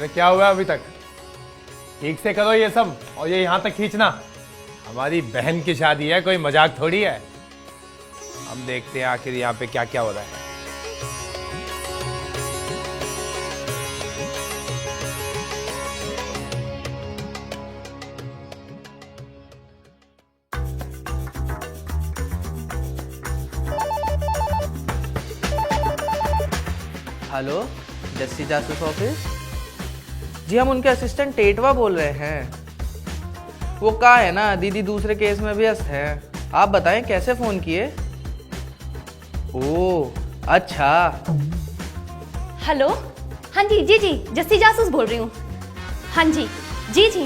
अरे क्या हुआ अभी तक? ठीक से करो ये सब, और ये यहाँ तक खींचना। हमारी बहन की शादी है, कोई मजाक थोड़ी है। हम देखते हैं आखिर यहाँ पे क्या क्या हो रहा है। हेलो, जस्सी जासूस ऑफिस। जी हम उनके असिस्टेंट टेटवा बोल रहे हैं। वो कहाँ है ना, दीदी दूसरे केस में व्यस्त है। आप बताएं कैसे फ़ोन किए? ओह अच्छा। हेलो, हाँ जी जी जी, जस्सी जासूस बोल रही हूँ। हाँ जी जी जी।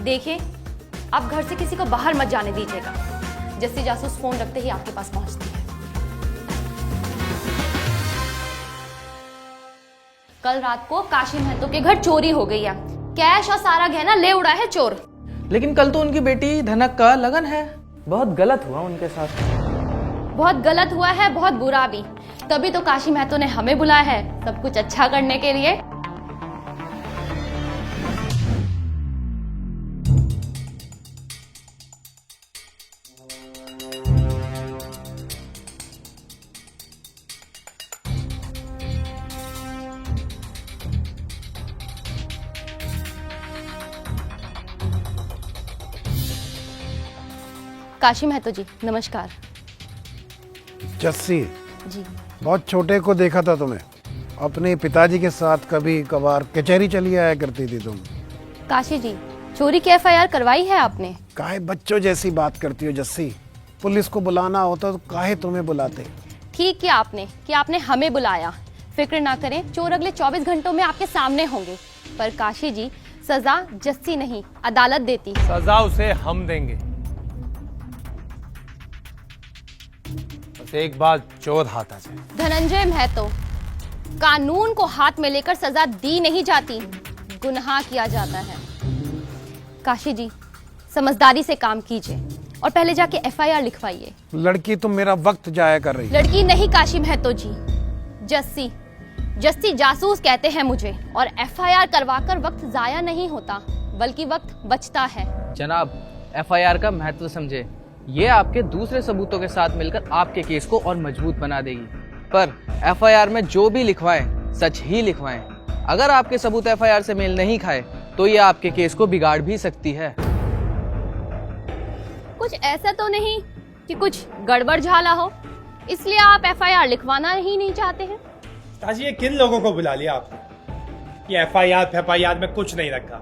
देखिए, आप घर से किसी को बाहर मत जाने दीजिएगा। जस्सी जासूस फोन रखते ही आपके पास पहुंचती है। कल रात को काशी महतो के घर चोरी हो गई है। कैश और सारा गहना ले उड़ा है चोर। लेकिन कल तो उनकी बेटी धनक का लगन है। बहुत गलत हुआ उनके साथ। बहुत गलत हुआ है, बहुत बुरा भी। तभी तो काशी महतो ने हमें बुलाया है सब कुछ अच्छा करने के लिए। काशी महतो जी नमस्कार। जस्सी, जी बहुत छोटे को देखा था तुम्हें। अपने पिताजी के साथ कभी कभार कचहरी चली आया करती थी तुम। काशी जी, चोरी की एफआईआर करवाई है आपने? काहे बच्चों जैसी बात करती हो जस्सी? पुलिस को बुलाना होता तो काहे तुम्हें बुलाते? ठीक किया आपने कि आपने हमें बुलाया। फिक्र ना करें, चोर अगले 24 घंटों में आपके सामने होंगे। पर काशी जी, सजा जस्सी नहीं अदालत देती। सजा उसे हम देंगे। बस एक बात चोर हाथ आ जाए। धनंजय महतो, कानून को हाथ में लेकर सजा दी नहीं जाती, गुनाह किया जाता है। काशी जी, समझदारी से काम कीजिए और पहले जाके एफआईआर लिखवाइए। लड़की तुम मेरा वक्त जाया कर रही। लड़की नहीं काशी महतो जी, जस्सी। जस्सी जासूस कहते हैं मुझे, और एफआईआर करवाकर वक्त जाया नहीं होता, बल्कि वक्त बचता है। जनाब, एफआईआर का महत्व समझे। ये आपके दूसरे सबूतों के साथ मिलकर आपके केस को और मजबूत बना देगी। पर एफआईआर में जो भी लिखवाएं, सच ही लिखवाएं। अगर आपके सबूत एफआईआर से मेल नहीं खाए तो ये आपके केस को बिगाड़ भी सकती है। कुछ ऐसा तो नहीं कि कुछ गड़बड़ झाला हो, इसलिए आप एफआईआर लिखवाना ही नहीं चाहते हैं? ताजी, ये किन लोगों को बुला लिया आपने? ये एफआईआर में कुछ नहीं रखा।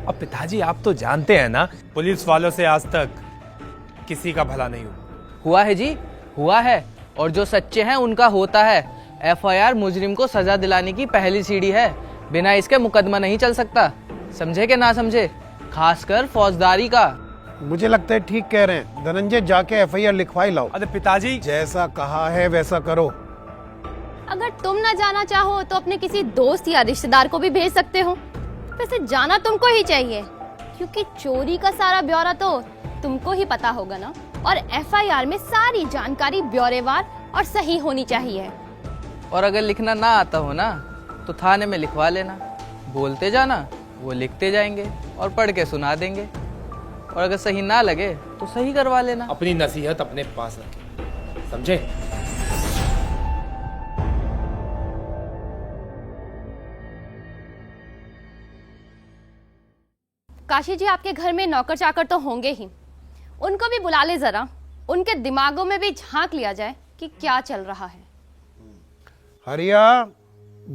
अब पिताजी, आप तो जानते हैं ना, पुलिस वालों से आज तक किसी का भला नहीं हुआ है जी, हुआ है। और जो सच्चे हैं उनका होता है। एफआईआर मुजरिम को सजा दिलाने की पहली सीढ़ी है। बिना इसके मुकदमा नहीं चल सकता। समझे कि ना समझे? खासकर फौजदारी का। मुझे लगता है ठीक कह रहे हैं। धनंजय, जाके एफआईआर लिखवाई लाओ। अरे पिताजी, जैसा कहा है वैसा करो। अगर तुम ना जाना चाहो तो अपने किसी दोस्त या रिश्तेदार को भी भेज सकते हो। वैसे जाना तुमको ही चाहिए, क्योंकि चोरी का सारा ब्यौरा तो तुमको ही पता होगा ना। और एफआईआर में सारी जानकारी ब्यौरेवार और सही होनी चाहिए। और अगर लिखना ना आता हो ना तो थाने में लिखवा लेना। बोलते जाना, वो लिखते जाएंगे और पढ़ के सुना देंगे। और अगर सही ना लगे तो सही करवा लेना। अपनी नसीहत अपने पास रखें, समझे? काशी जी, आपके घर में नौकर चाकर तो होंगे ही, उनको भी बुला ले जरा। उनके दिमागों में भी झांक लिया जाए कि क्या चल रहा है। हरिया,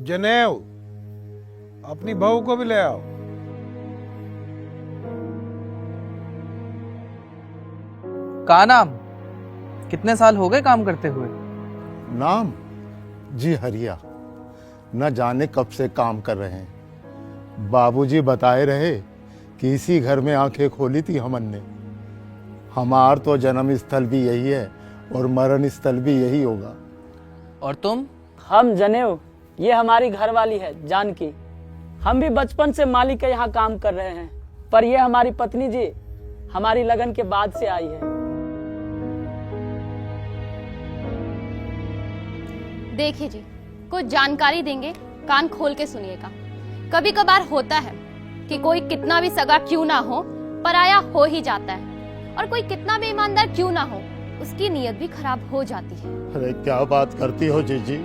जनेव, अपनी बहू को भी ले आओ। का नाम? कितने साल हो गए काम करते हुए? नाम जी हरिया। न जाने कब से काम कर रहे हैं। बाबूजी बताए रहे कि इसी घर में आंखें खोली थी हमन ने। हमार तो जन्म स्थल भी यही है और मरण स्थल भी यही होगा। और तुम? हम जनेऊ, ये हमारी घरवाली है जानकी। हम भी बचपन से मालिक के यहाँ काम कर रहे हैं, पर ये हमारी पत्नी जी हमारी लगन के बाद से आई है। देखिए जी, कुछ जानकारी देंगे, कान खोल के सुनिएगा। कभी कभार होता है कि कोई कितना भी सगा क्यों ना हो, पराया हो ही जाता है, और कोई कितना भी ईमानदार क्यों ना हो, उसकी नीयत भी खराब हो जाती है। अरे क्या बात करती हो जीजी,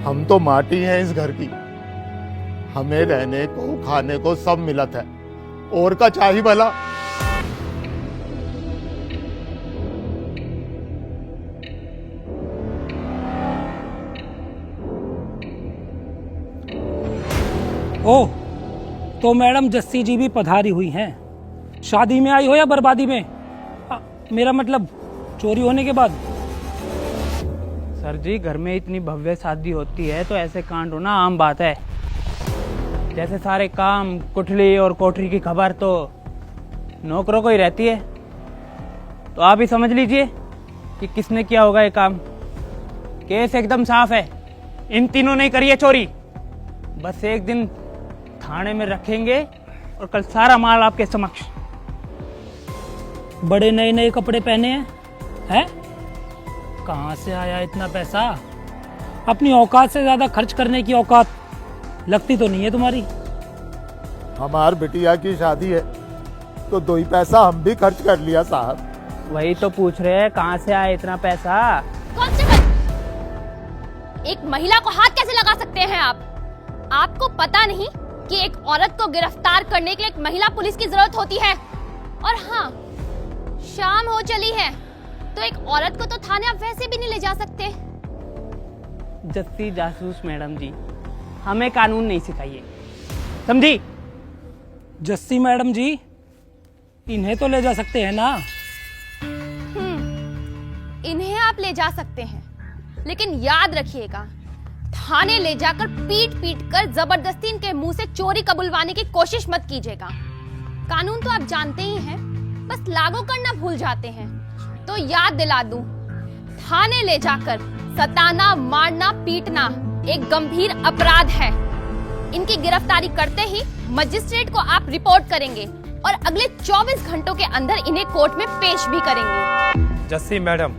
हम तो माटी हैं इस घर की, हमें रहने को खाने को सब मिलत है, और का चाहिए भला। ओह, तो मैडम जस्सी जी भी पधारी हुई हैं। शादी में आई हो या बर्बादी में? मेरा मतलब चोरी होने के बाद। सर जी, घर में इतनी भव्य शादी होती है तो ऐसे कांड होना आम बात है। जैसे सारे काम, कुठली और कोठरी की खबर तो नौकरों को ही रहती है। तो आप ही समझ लीजिए कि किसने किया होगा ये काम। केस एकदम साफ है, इन तीनों ने करी है चोरी। बस एक दिन थाने में रखेंगे और कल सारा माल आपके समक्ष। बड़े नए नए कपड़े पहने हैं? कहाँ से आया इतना पैसा? अपनी औकात से ज्यादा खर्च करने की औकात लगती तो नहीं है तुम्हारी। हमार बिटिया की शादी है तो 2 ही पैसा हम भी खर्च कर लिया साहब। वही तो पूछ रहे हैं, कहाँ से आया इतना पैसा? कांस्टेबल, एक महिला को हाथ कैसे लगा सकते हैं आप? आपको पता नहीं कि एक औरत को गिरफ्तार करने के लिए एक महिला पुलिस की जरूरत होती है? और हाँ, शाम हो चली है तो एक औरत को तो थाने आप वैसे भी नहीं ले जा सकते। जस्सी जासूस मैडम जी, हमें कानून नहीं सिखाइए, समझी? जस्सी मैडम जी, इन्हें तो ले जा सकते हैं ना? इन्हें आप ले जा सकते हैं, लेकिन याद रखिएगा, थाने ले जाकर पीट पीट कर जबरदस्ती इनके मुंह से चोरी कबुलवाने की कोशिश मत कीजिएगा। कानून तो आप जानते ही हैं, बस लागू करना भूल जाते हैं। तो याद दिला दूं, थाने ले जाकर सताना, मारना, पीटना एक गंभीर अपराध है। इनकी गिरफ्तारी करते ही मजिस्ट्रेट को आप रिपोर्ट करेंगे और अगले 24 घंटों के अंदर इन्हें कोर्ट में पेश भी करेंगे। जस्सी मैडम,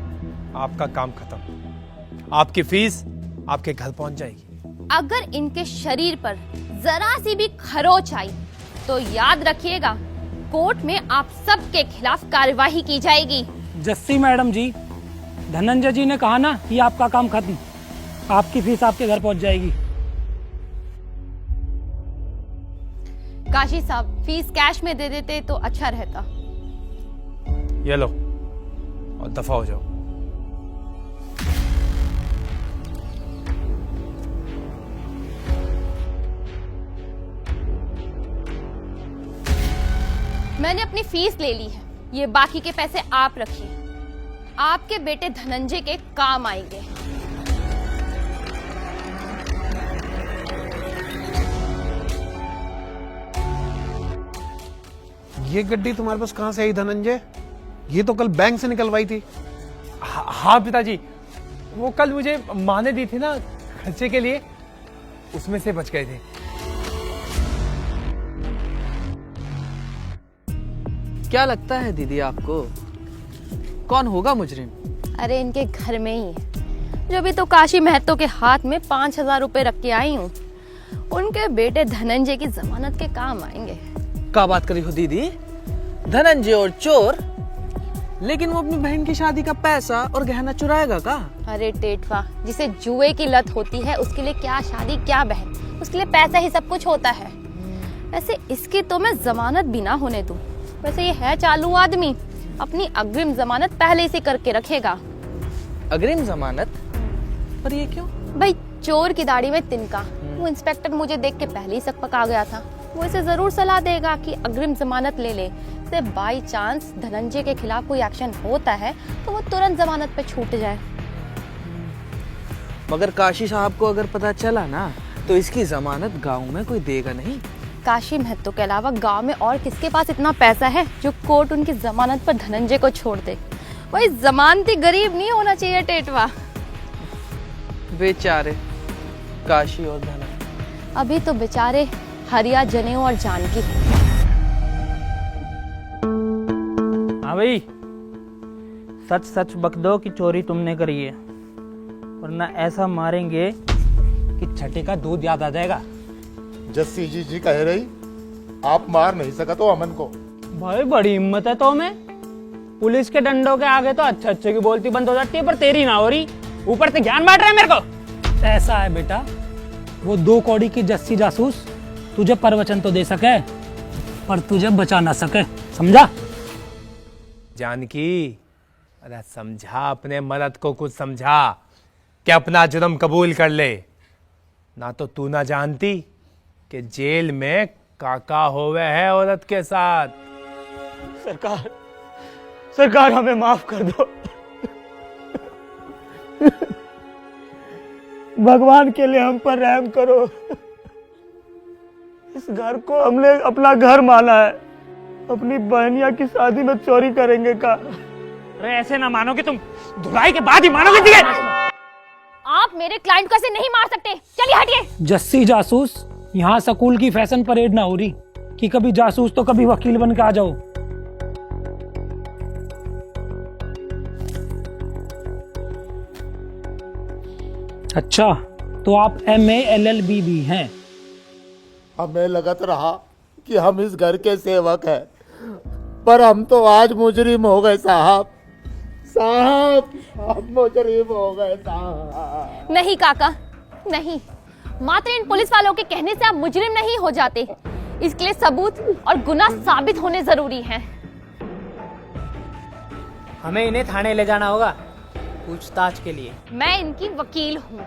आपका काम खत्म। आपकी फीस आपके घर पहुंच जाएगी। अगर इनके शरीर पर जरा सी भी खरोच आई तो याद रखिएगा, कोर्ट में आप सबके खिलाफ कार्यवाही की जाएगी। जस्सी मैडम जी, धनंजय जी ने कहा ना कि आपका काम खत्म, आपकी फीस आपके घर पहुंच जाएगी। काशी साहब, फीस कैश में दे देते तो अच्छा रहता। ये लो और दफा हो जाओ। मैंने अपनी फीस ले ली है, ये बाकी के पैसे आप रखिए, आपके बेटे धनंजय के काम आएंगे। ये गड्डी तुम्हारे पास कहां से आई धनंजय? ये तो कल बैंक से निकलवाई थी। हाँ पिताजी, वो कल मुझे माँ ने दी थी ना खर्चे के लिए, उसमें से बच गए थे। क्या लगता है दीदी आपको, कौन होगा मुजरिम? अरे इनके घर में ही है। जो भी तो काशी महतो के हाथ में 5000 रुपए रख के आई हूँ, उनके बेटे धनंजय की जमानत के काम आएंगे। क्या बात करी हो दीदी? धनंजय और चोर? लेकिन वो अपनी बहन की शादी का पैसा और गहना चुराएगा का? अरे टेटवा, जिसे जुए की लत होती है उसके लिए क्या शादी क्या बहन, उसके लिए पैसा ही सब कुछ होता है। वैसे इसकी तो मैं जमानत भी ना होने दूं। वैसे ये है चालू आदमी, अपनी अग्रिम जमानत पहले से करके रखेगा। अग्रिम जमानत? पर ये क्यों? भाई, चोर की दाढ़ी में तिनका, वो इंस्पेक्टर मुझे देख के पहले ही सकपक आ गया था। वो इसे जरूर सलाह देगा कि अग्रिम जमानत ले ले, से बाई चांस धनंजय के खिलाफ कोई एक्शन होता है तो वो तुरंत जमानत पे छूट जाए। मगर काशी साहब को अगर पता चला ना तो इसकी जमानत गांव में कोई देगा नहीं। काशी महतो के अलावा गांव में और किसके पास इतना पैसा है जो कोर्ट उनकी जमानत पर धनंजय को छोड़ दे? वही जमानती गरीब नहीं होना चाहिए टेटवा। बेचारे काशी और धनंजय। अभी तो बेचारे हरिया, जनेऊ और जानकी। हाँ भाई, सच सच बक दो कि चोरी तुमने करी है, वरना ऐसा मारेंगे कि छठे का दूध याद आ जाएगा। जस्सी जी कह रही आप मार नहीं सका तो अमन को। भाई बड़ी हिम्मत है तो में, पुलिस के डंडों के आगे तो अच्छे अच्छे की बोलती बंद हो जाती है, पर तेरी ना हो रही। ऊपर से ज्ञान बांट रहा है मेरे को। ऐसा है बेटा, वो 2 कौड़ी की जस्सी जासूस तुझे प्रवचन तो दे सके पर तुझे बचा ना सके, समझा? जानकी, अरे समझा अपने मर्द को, कुछ समझा कि अपना जुर्म कबूल कर ले। ना तो तू ना जानती कि जेल में काका होवे है औरत के साथ। सरकार हमें माफ कर दो। भगवान के लिए हम पर रहम करो। इस घर को हमने अपना घर माना है, अपनी बहनिया की शादी में चोरी करेंगे का? अरे ऐसे ना मानो कि तुम धुलाई के बाद ही मानोगे। ठीक है, आप मेरे क्लाइंट को ऐसे नहीं मार सकते, चलिए हटिए। जस्सी जासूस, यहाँ स्कूल की फैशन परेड ना हो रही कि कभी जासूस तो कभी वकील बन के आ जाओ। अच्छा, तो आप MA LLB भी हैं? हमें लगत रहा कि हम इस घर के सेवक हैं, पर हम तो आज मुजरिम हो गए साहब। हम मुजरिम हो गए साहब। नहीं काका, नहीं, मात्र इन पुलिस वालों के कहने से आप मुजरिम नहीं हो जाते। इसके लिए सबूत और गुनाह साबित होने जरूरी हैं। हमें इन्हें थाने ले जाना होगा पूछताछ के लिए। मैं इनकी वकील हूँ।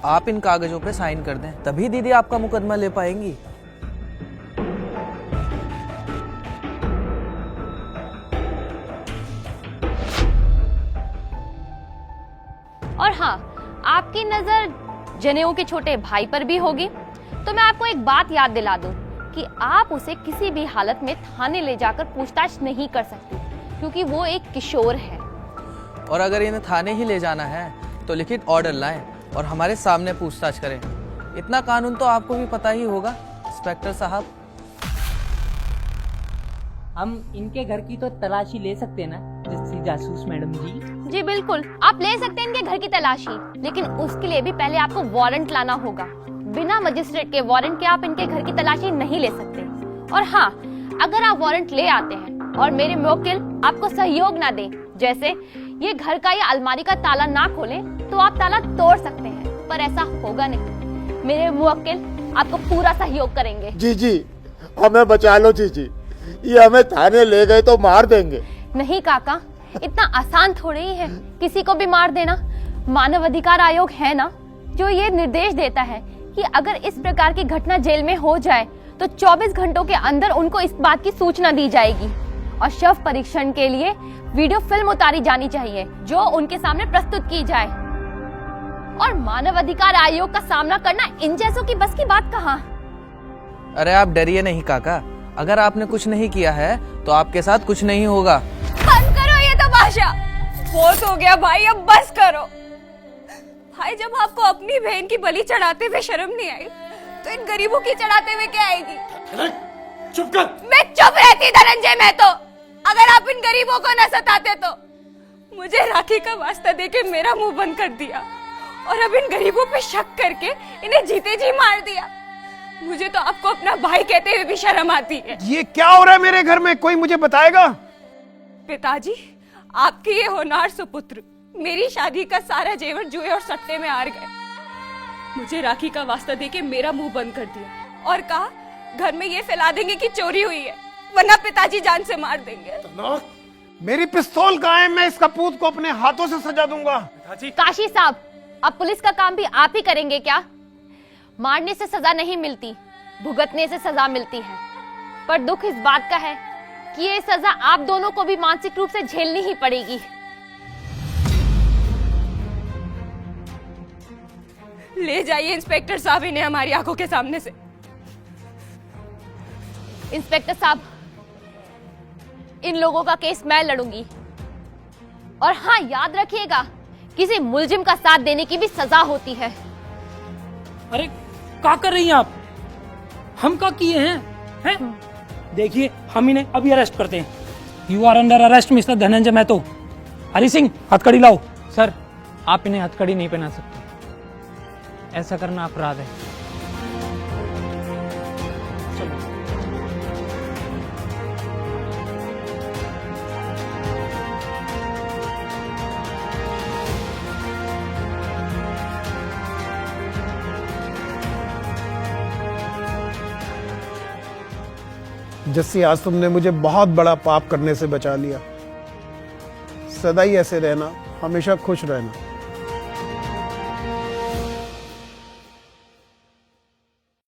आप इन कागजों पे साइन कर दें, तभी दीदी आपका मुकदमा ले पाएंगी। और हाँ, आपकी नजर जनेऊ के छोटे भाई पर भी होगी, तो मैं आपको एक बात याद दिला दूं कि आप उसे किसी भी हालत में थाने ले जाकर पूछताछ नहीं कर सकती, क्योंकि वो एक किशोर है। और अगर इन्हें थाने ही ले जाना है तो लिखित ऑर्डर लाएं और हमारे सामने पूछताछ करें। इतना कानून तो आपको भी पता ही होगा इंस्पेक्टर साहब। हम इनके घर की तो तलाशी ले सकते हैं ना जस्सी जासूस मैडम जी? जी बिल्कुल, आप ले सकते हैं इनके घर की तलाशी, लेकिन उसके लिए भी पहले आपको वारंट लाना होगा। बिना मजिस्ट्रेट के वारंट के आप इनके घर की तलाशी नहीं ले सकते। और हाँ, अगर आप वारंट ले आते हैं और मेरे मुवक्किल आपको सहयोग ना दे, जैसे ये घर का या अलमारी का ताला ना खोले, तो आप ताला तोड़ सकते हैं, पर ऐसा होगा नहीं। मेरे मुवक्किल आपको पूरा सहयोग करेंगे। जी हमें बचा लो जी, ये हमें थाने ले गए तो मार देंगे। नहीं काका, इतना आसान थोड़ी ही है किसी को भी मार देना। मानव अधिकार आयोग है ना, जो ये निर्देश देता है कि अगर इस प्रकार की घटना जेल में हो जाए तो 24 घंटों के अंदर उनको इस बात की सूचना दी जाएगी और शव परीक्षण के लिए वीडियो फिल्म उतारी जानी चाहिए, जो उनके सामने प्रस्तुत की जाए। और मानव अधिकार आयोग का सामना करना इन जैसों की बस की बात कहाँ। अरे आप डरिए नहीं काका, अगर आपने कुछ नहीं किया है तो आपके साथ कुछ नहीं होगा। बंद करो ये तमाशा, बहुत हो गया भाई, अब बस करो। भाई, जब आपको अपनी बहन की बलि चढ़ाते हुए शर्म नहीं आई, तो इन गरीबों की चढ़ाते हुए क्या आएगी? चुप कर। मैं चुप रहती धनंजय महतो, अगर आप इन गरीबों को न सताते तो। मुझे राखी का वास्ता देके मेरा मुंह बंद कर दिया और अब इन गरीबों पे शक करके इन्हें जीते जी मार दिया। मुझे तो आपको अपना भाई कहते हुए भी शर्म आती है। ये क्या हो रहा है मेरे घर में, कोई मुझे बताएगा? पिताजी, आपके ये होनहार सुपुत्र मेरी शादी का सारा जेवर जुए और सट्टे में हार गए। मुझे राखी का वास्ता देके मेरा मुंह बंद कर दिया और कहा घर में ये फैला देंगे कि चोरी हुई है, वरना पिताजी जान से मार देंगे। मेरी पिस्तौल कहाँ है? मैं इस कपूत को अपने हाथों से सजा दूंगा। काशी साहब, अब पुलिस का काम भी आप ही करेंगे क्या? मारने से सजा नहीं मिलती, भुगतने से सजा मिलती है। पर दुख इस बात का है कि ये सजा आप दोनों को भी मानसिक रूप से झेलनी ही पड़ेगी। ले जाइए इंस्पेक्टर साहब इन्हें हमारी आंखों के सामने से। इंस्पेक्टर साहब, इन लोगों का केस मैं लड़ूंगी। और हाँ, याद रखिएगा, किसी मुलजिम का साथ देने की भी सजा होती है। अरे क्या कर रही हैं आप? हम क्या किए हैं? देखिए, हम इन्हें अभी अरेस्ट करते हैं। You are under arrest mister Dhananjay Mahato. Hari Singh, हथकड़ी लाओ। सर, आप इन्हें हथकड़ी नहीं पहना सकते। ऐसा करना अपराध है। जस्सी, आज तुमने मुझे बहुत बड़ा पाप करने से बचा लिया। सदा ही ऐसे रहना, हमेशा खुश रहना।